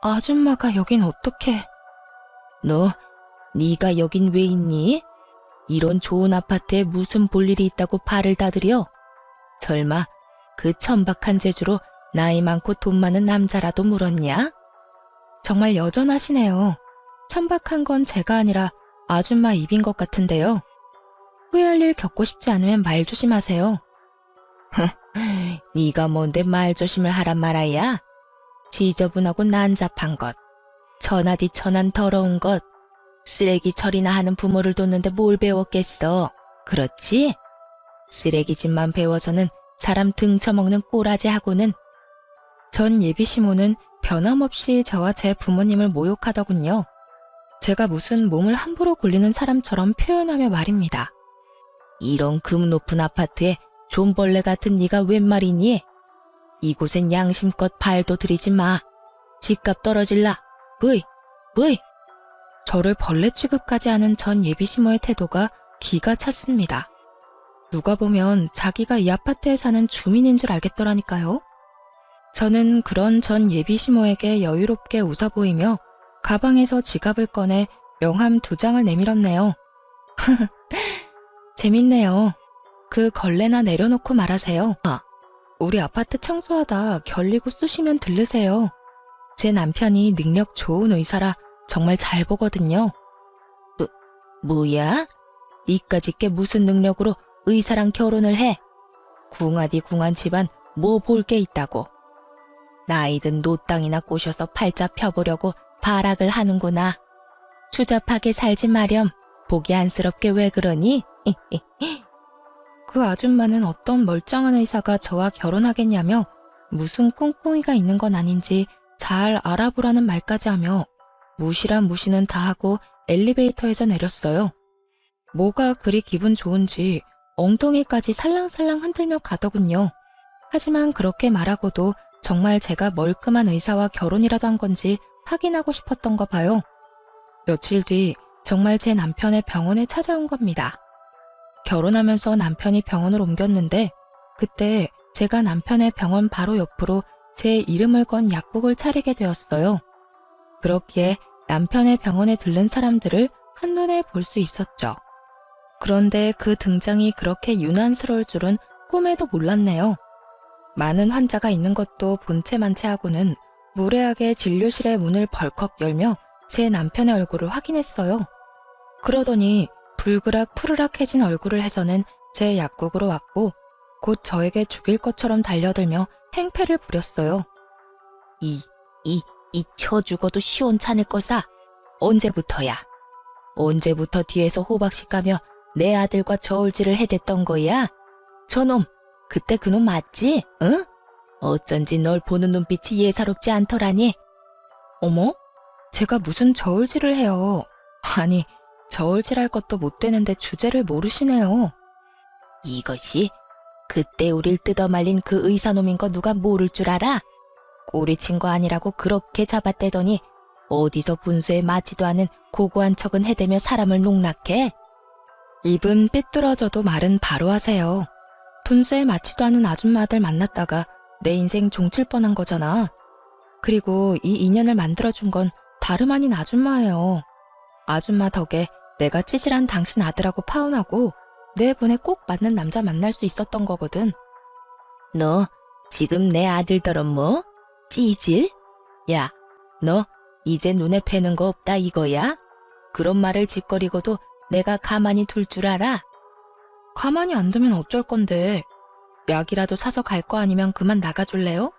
A: 아줌마가 여긴 어떻게... 네가 여긴 왜 있니? 이런 좋은 아파트에 무슨 볼일이 있다고 발을 다들여? 설마 그 천박한 재주로 나이 많고 돈 많은 남자라도 물었냐? 정말 여전하시네요. 천박한 건 제가 아니라 아줌마 입인 것 같은데요. 후회할 일 겪고 싶지 않으면 말 조심하세요. 네가 뭔데 말 조심을 하란 말아야? 지저분하고 난잡한 것, 천하디 천한 더러운 것, 쓰레기 처리나 하는 부모를 뒀는데 뭘 배웠겠어. 그렇지? 쓰레기집만 배워서는 사람 등쳐먹는 꼬라지하고는. 전 예비시모는 변함없이 저와 제 부모님을 모욕하더군요. 제가 무슨 몸을 함부로 굴리는 사람처럼 표현하며 말입니다. 이런 금 높은 아파트에 존벌레 같은 네가 웬 말이니? 이곳엔 양심껏 발도 들이지 마. 집값 떨어질라. 브이, 브이. 저를 벌레 취급까지 하는 전 예비시모의 태도가 기가 찼습니다. 누가 보면 자기가 이 아파트에 사는 주민인 줄 알겠더라니까요. 저는 그런 전 예비시모에게 여유롭게 웃어 보이며 가방에서 지갑을 꺼내 명함 2장을 내밀었네요. 재밌네요. 그 걸레나 내려놓고 말하세요. 우리 아파트 청소하다 결리고 쑤시면 들르세요. 제 남편이 능력 좋은 의사라 정말 잘 보거든요. 뭐야? 니까짓 게 무슨 능력으로 의사랑 결혼을 해? 궁하디 궁한 집안 뭐 볼 게 있다고. 나이든 노땅이나 꼬셔서 팔자 펴보려고 발악을 하는구나. 추잡하게 살지 마렴. 보기 안쓰럽게 왜 그러니? 그 아줌마는 어떤 멀쩡한 의사가 저와 결혼하겠냐며 무슨 꿍꿍이가 있는 건 아닌지 잘 알아보라는 말까지 하며 무시란 무시는 다 하고 엘리베이터에서 내렸어요. 뭐가 그리 기분 좋은지 엉덩이까지 살랑살랑 흔들며 가더군요. 하지만 그렇게 말하고도 정말 제가 멀끔한 의사와 결혼이라도 한 건지 확인하고 싶었던 거 봐요. 며칠 뒤 정말 제 남편의 병원에 찾아온 겁니다. 결혼하면서 남편이 병원을 옮겼는데 그때 제가 남편의 병원 바로 옆으로 제 이름을 건 약국을 차리게 되었어요. 그렇기에 남편의 병원에 들른 사람들을 한눈에 볼 수 있었죠. 그런데 그 등장이 그렇게 유난스러울 줄은 꿈에도 몰랐네요. 많은 환자가 있는 것도 본체만치 하고는 무례하게 진료실의 문을 벌컥 열며 제 남편의 얼굴을 확인했어요. 그러더니 불그락 푸르락해진 얼굴을 해서는 제 약국으로 왔고 곧 저에게 죽일 것처럼 달려들며 행패를 부렸어요. 이 쳐 죽어도 시원찮을 거사. 언제부터야? 언제부터 뒤에서 호박씨 까며 내 아들과 저울질을 해댔던 거야? 저놈, 그때 그놈 맞지? 응? 어쩐지 널 보는 눈빛이 예사롭지 않더라니. 어머? 제가 무슨 저울질을 해요. 아니, 저울질할 것도 못 되는데 주제를 모르시네요. 이것이 그때 우릴 뜯어말린 그 의사놈인 거 누가 모를 줄 알아? 꼬리친 거 아니라고 그렇게 잡아떼더니 어디서 분수에 맞지도 않은 고고한 척은 해대며 사람을 농락해? 입은 삐뚤어져도 말은 바로 하세요. 분수에 맞지도 않은 아줌마들 만났다가 내 인생 종칠 뻔한 거잖아. 그리고 이 인연을 만들어준 건 다름 아닌 아줌마예요. 아줌마 덕에 내가 찌질한 당신 아들하고 파혼하고 내 분에 꼭 맞는 남자 만날 수 있었던 거거든. 너 지금 내 아들더러 뭐? 찌질? 야, 너 이제 눈에 뵈는 거 없다 이거야? 그런 말을 짓거리고도 내가 가만히 둘 줄 알아? 가만히 안 두면 어쩔 건데. 약이라도 사서 갈 거 아니면 그만 나가줄래요?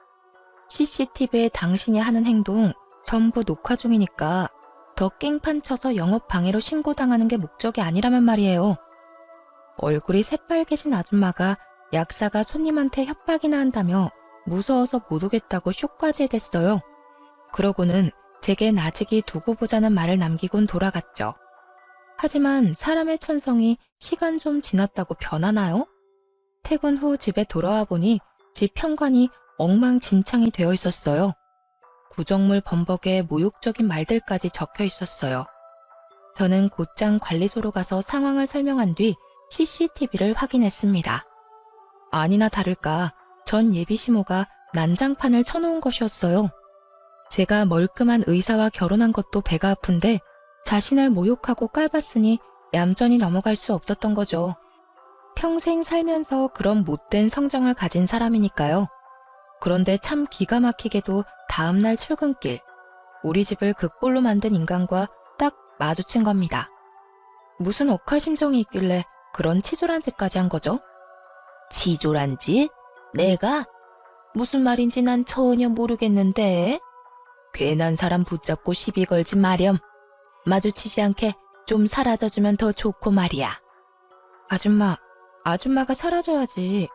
A: CCTV에 당신이 하는 행동 전부 녹화 중이니까 더 깽판 쳐서 영업 방해로 신고당하는 게 목적이 아니라면 말이에요. 얼굴이 새빨개진 아줌마가 약사가 손님한테 협박이나 한다며 무서워서 못 오겠다고 쇼까지 해댔어요. 그러고는 제게 나직이 두고 보자는 말을 남기곤 돌아갔죠. 하지만 사람의 천성이 시간 좀 지났다고 변하나요? 퇴근 후 집에 돌아와 보니 집 현관이 엉망진창이 되어 있었어요. 구정물 범벅에 모욕적인 말들까지 적혀 있었어요. 저는 곧장 관리소로 가서 상황을 설명한 뒤 CCTV를 확인했습니다. 아니나 다를까 전 예비시모가 난장판을 쳐놓은 것이었어요. 제가 멀끔한 의사와 결혼한 것도 배가 아픈데 자신을 모욕하고 깔봤으니 얌전히 넘어갈 수 없었던 거죠. 평생 살면서 그런 못된 성정을 가진 사람이니까요. 그런데 참 기가 막히게도 다음날 출근길, 우리 집을 그 꼴로 만든 인간과 딱 마주친 겁니다. 무슨 억하심정이 있길래 그런 치졸한 짓까지 한 거죠? 치졸한 짓? 내가? 무슨 말인지 난 전혀 모르겠는데. 괜한 사람 붙잡고 시비 걸지 마렴. 마주치지 않게 좀 사라져주면 더 좋고 말이야. 아줌마가 사라져야지.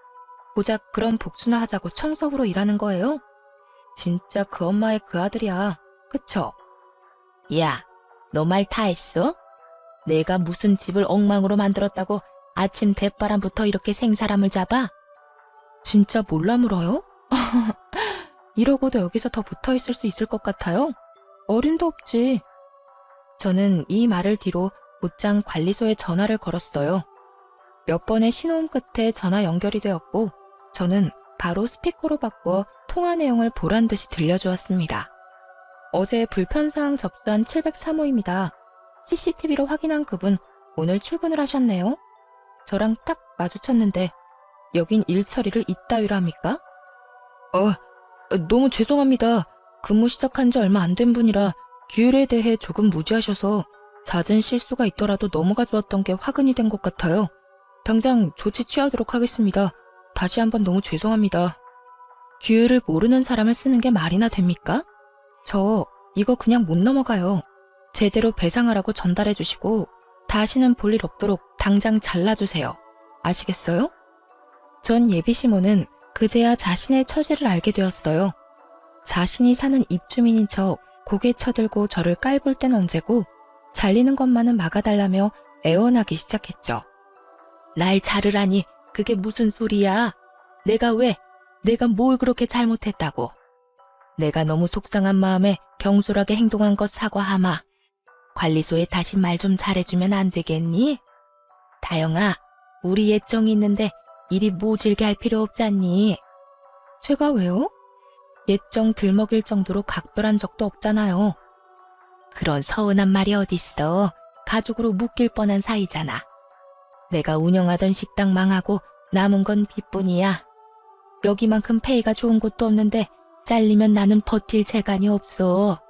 A: 고작 그런 복수나 하자고 청소부로 일하는 거예요? 진짜 그 엄마의 그 아들이야. 그쵸? 야, 너 말 다 했어? 내가 무슨 집을 엉망으로 만들었다고 아침 대바람부터 이렇게 생사람을 잡아? 진짜 몰라 물어요? 이러고도 여기서 더 붙어 있을 수 있을 것 같아요? 어림도 없지. 저는 이 말을 뒤로 곧장 관리소에 전화를 걸었어요. 몇 번의 신호음 끝에 전화 연결이 되었고 저는 바로 스피커로 바꾸어 통화 내용을 보란 듯이 들려주었습니다. 어제 불편사항 접수한 703호입니다. CCTV로 확인한 그분 오늘 출근을 하셨네요. 저랑 딱 마주쳤는데 여긴 일 처리를 이따위로 합니까? 너무 죄송합니다. 근무 시작한 지 얼마 안 된 분이라 규율에 대해 조금 무지하셔서 잦은 실수가 있더라도 넘어가 주었던 게 화근이 된 것 같아요. 당장 조치 취하도록 하겠습니다. 다시 한번 너무 죄송합니다. 규율을 모르는 사람을 쓰는 게 말이나 됩니까? 저 이거 그냥 못 넘어가요. 제대로 배상하라고 전달해 주시고 다시는 볼 일 없도록 당장 잘라주세요. 아시겠어요? 전 예비시모는 그제야 자신의 처지를 알게 되었어요. 자신이 사는 입주민인 척 고개 쳐들고 저를 깔볼 땐 언제고 잘리는 것만은 막아달라며 애원하기 시작했죠. 날 자르라니 그게 무슨 소리야? 내가 뭘 그렇게 잘못했다고? 내가 너무 속상한 마음에 경솔하게 행동한 것 사과하마. 관리소에 다시 말 좀 잘해주면 안 되겠니? 다영아, 우리 예정이 있는데 이리 모질게 할 필요 없잖니? 제가 왜요? 예정 들먹일 정도로 각별한 적도 없잖아요. 그런 서운한 말이 어딨어. 가족으로 묶일 뻔한 사이잖아. 내가 운영하던 식당 망하고 남은 건 빚뿐이야. 여기만큼 페이가 좋은 곳도 없는데 잘리면 나는 버틸 재간이 없어.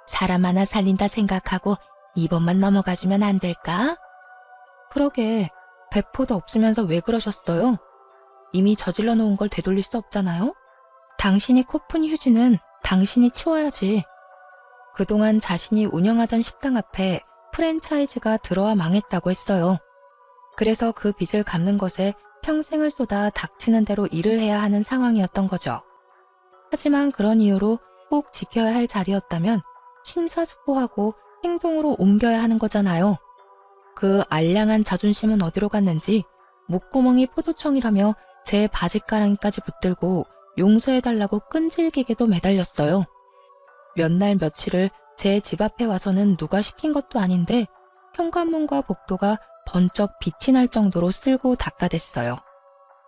A: 사람 하나 살린다 생각하고 이번만 넘어가주면 안 될까? 그러게, 배포도 없으면서 왜 그러셨어요? 이미 저질러 놓은 걸 되돌릴 수 없잖아요? 당신이 코푼 휴지는 당신이 치워야지. 그동안 자신이 운영하던 식당 앞에 프랜차이즈가 들어와 망했다고 했어요. 그래서 그 빚을 갚는 것에 평생을 쏟아 닥치는 대로 일을 해야 하는 상황이었던 거죠. 하지만 그런 이유로 꼭 지켜야 할 자리였다면 심사숙고하고 행동으로 옮겨야 하는 거잖아요. 그 알량한 자존심은 어디로 갔는지 목구멍이 포도청이라며 제 바짓가랑이까지 붙들고 용서해달라고 끈질기게도 매달렸어요. 몇 날 며칠을 제 집 앞에 와서는 누가 시킨 것도 아닌데 현관문과 복도가 번쩍 빛이 날 정도로 쓸고 닦아댔어요.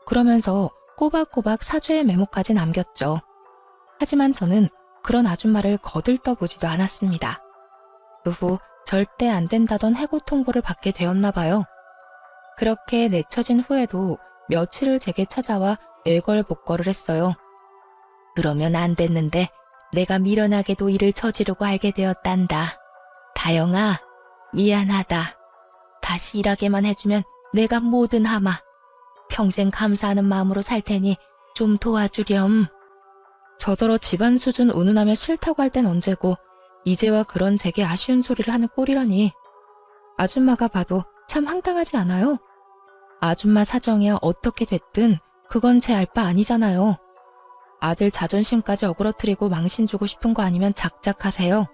A: 그러면서 꼬박꼬박 사죄의 메모까지 남겼죠. 하지만 저는 그런 아줌마를 거들떠보지도 않았습니다. 그 후 절대 안 된다던 해고 통보를 받게 되었나 봐요. 그렇게 내쳐진 후에도 며칠을 제게 찾아와 애걸복걸을 했어요. 그러면 안 됐는데 내가 미련하게도 일을 저지르고 알게 되었단다. 다영아, 미안하다. 다시 일하게만 해주면 내가 뭐든 하마. 평생 감사하는 마음으로 살 테니 좀 도와주렴. 저더러 집안 수준 운운하며 싫다고 할 땐 언제고 이제와 그런 제게 아쉬운 소리를 하는 꼴이라니. 아줌마가 봐도 참 황당하지 않아요? 아줌마 사정이야 어떻게 됐든 그건 제 알 바 아니잖아요. 아들 자존심까지 어그러뜨리고 망신 주고 싶은 거 아니면 작작하세요.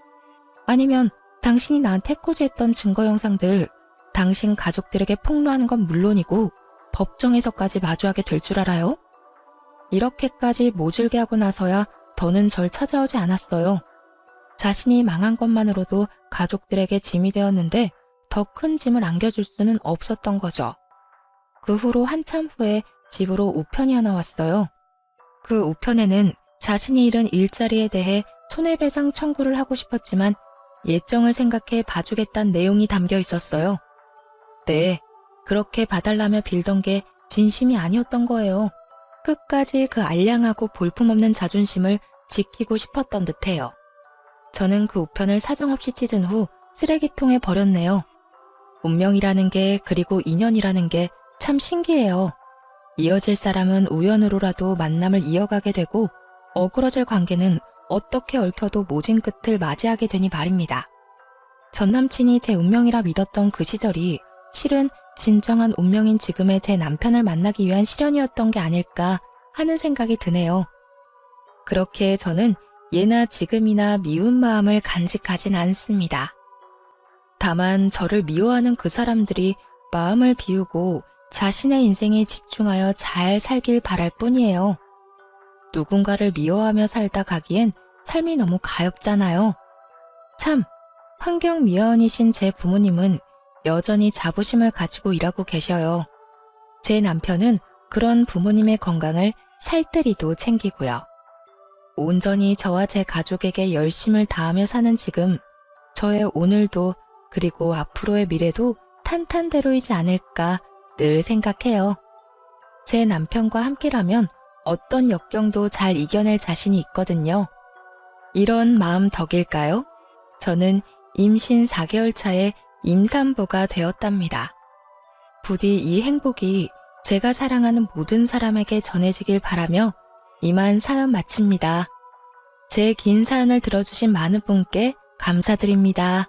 A: 아니면 당신이 나한테 해코지했던 증거 영상들 당신 가족들에게 폭로하는 건 물론이고 법정에서까지 마주하게 될 줄 알아요? 이렇게까지 모질게 하고 나서야 더는 절 찾아오지 않았어요. 자신이 망한 것만으로도 가족들에게 짐이 되었는데 더 큰 짐을 안겨줄 수는 없었던 거죠. 그 후로 한참 후에 집으로 우편이 하나 왔어요. 그 우편에는 자신이 잃은 일자리에 대해 손해배상 청구를 하고 싶었지만 예정을 생각해 봐주겠다는 내용이 담겨 있었어요. 네, 그렇게 봐달라며 빌던 게 진심이 아니었던 거예요. 끝까지 그 알량하고 볼품없는 자존심을 지키고 싶었던 듯해요. 저는 그 우편을 사정없이 찢은 후 쓰레기통에 버렸네요. 운명이라는 게 그리고 인연이라는 게 참 신기해요. 이어질 사람은 우연으로라도 만남을 이어가게 되고 어그러질 관계는 어떻게 얽혀도 모진 끝을 맞이하게 되니 말입니다. 전 남친이 제 운명이라 믿었던 그 시절이 실은 진정한 운명인 지금의 제 남편을 만나기 위한 시련이었던 게 아닐까 하는 생각이 드네요. 그렇게 저는 예나 지금이나 미운 마음을 간직하진 않습니다. 다만 저를 미워하는 그 사람들이 마음을 비우고 자신의 인생에 집중하여 잘 살길 바랄 뿐이에요. 누군가를 미워하며 살다 가기엔 삶이 너무 가엾잖아요. 참, 환경미화원이신 제 부모님은 여전히 자부심을 가지고 일하고 계셔요. 제 남편은 그런 부모님의 건강을 살뜰히도 챙기고요. 온전히 저와 제 가족에게 열심을 다하며 사는 지금, 저의 오늘도 그리고 앞으로의 미래도 탄탄대로이지 않을까 늘 생각해요. 제 남편과 함께라면 어떤 역경도 잘 이겨낼 자신이 있거든요. 이런 마음 덕일까요? 저는 임신 4개월 차에 임산부가 되었답니다. 부디 이 행복이 제가 사랑하는 모든 사람에게 전해지길 바라며 이만 사연 마칩니다. 제 긴 사연을 들어주신 많은 분께 감사드립니다.